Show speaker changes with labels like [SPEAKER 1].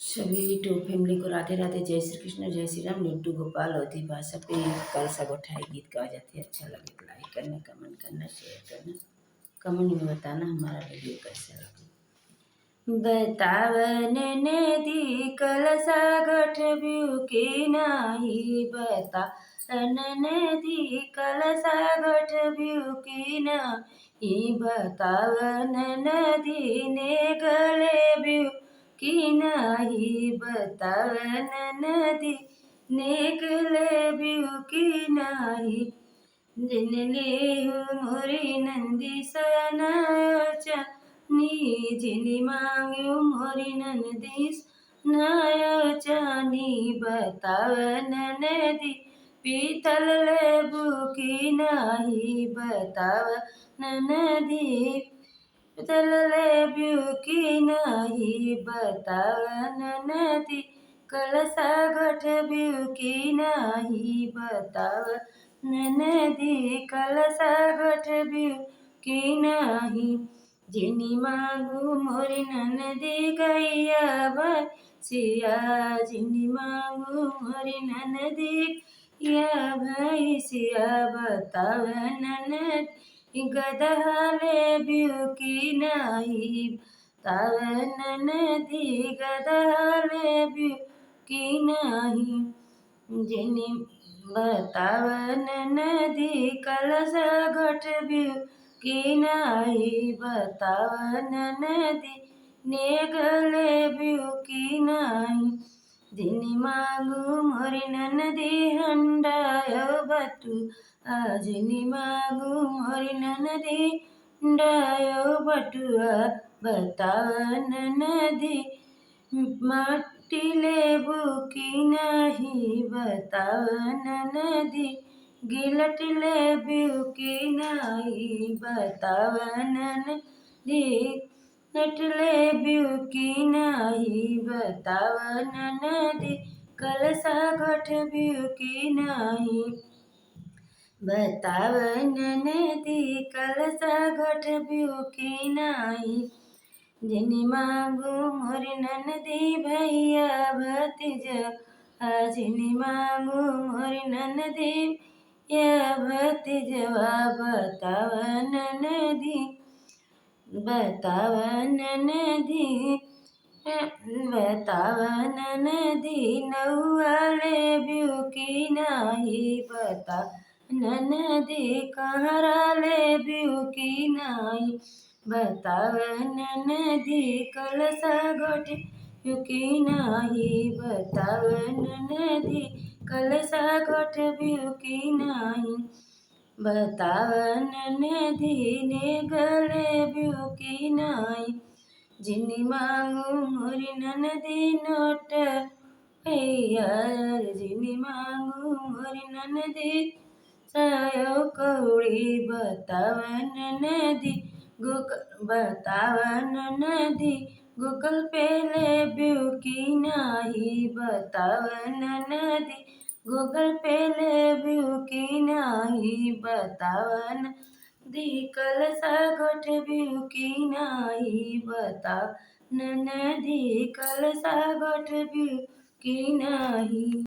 [SPEAKER 1] सभी to family को राधे राधे, जय श्री कृष्ण, जय श्री राम। लड्डू गोपाल अवधि भाषा पे कलसा गोठाई गीत गा जाते हैं। अच्छा लगे तो लाइक करना, कमेंट करना, शेयर करना। कमेंट में बताना हमारा वीडियो कैसा लगा। बतावन नदी कलसा गठब्यू के नाही, बतावन नदी कलसा गठब्यू के नाही, बतावन नदी ने गले ब्यू की नाही, बतावन नदी ने गले ब्यू की नाही। जिनले मोरी नंदी सनाचा नी, जिनी मांग्यो मोरी नंदी नायाचा नी, बतावन नदी पीतल लेबू की नाही, बतावन नदी पीतल लेबू की नाही, बतावन नदी कलसा गठब्यू की नाही, बतावन नदी कलसा गठब्यू की नाही। जिनी मांगू मोरी ननदी गैया भैसिया, जिनी मांगू मोरी ननदी या भैसिया, बतावन नदी गदहा लेब्यू की नाही, बतावन नदी गदहा लेब्यू की नाही। जिनी बतावन नदी कलसा गठब्यू की नाही, बतावन नदी ने गले ब्यू की नाही। जिनी मांगू मोरी ननदी हंडायो बटू, जिनी मांगू मोरी ननदी हंडायो बटुआ, बतावन नदी माटी लेबू की नाही, बतावन नदी गिलट लेब्यू की नाही, बतावन नदी नट लेब्यू की नाही, बतावन नदी कलसा गठब्यू की नाही, बतावन नदी कलसा गठब्यू की नाही। जिनी मांगू मोरी ननदी भैया भतीजा, जिनी मांगू मोरी ननदी या भतीजवा, बतावन नदी बतावन नदी बतावन नदी नौआ लेब्यू की नाही, बतावन नदी कहरा लेब्यू की नाही, बतावन नदी कलसा गठब्यू की नाही, बतावन नदी कलसा गठब्यू की नाही। बतावन नदी ने गलेब्यू की नाही। जिनी मांगू मोरी ननदी नोट भैया, जिनी मांगू मोरी ननदी सायो कौड़ी, बतावन नदी बतावन नदी गूगल पे लेब्यू की नाही, बतावन नदी गूगल पे लेब्यू की नाही, बतावन नदी कलसा गठब्यू की नाही, बतावन नदी कलसा गठब्यू की नाही।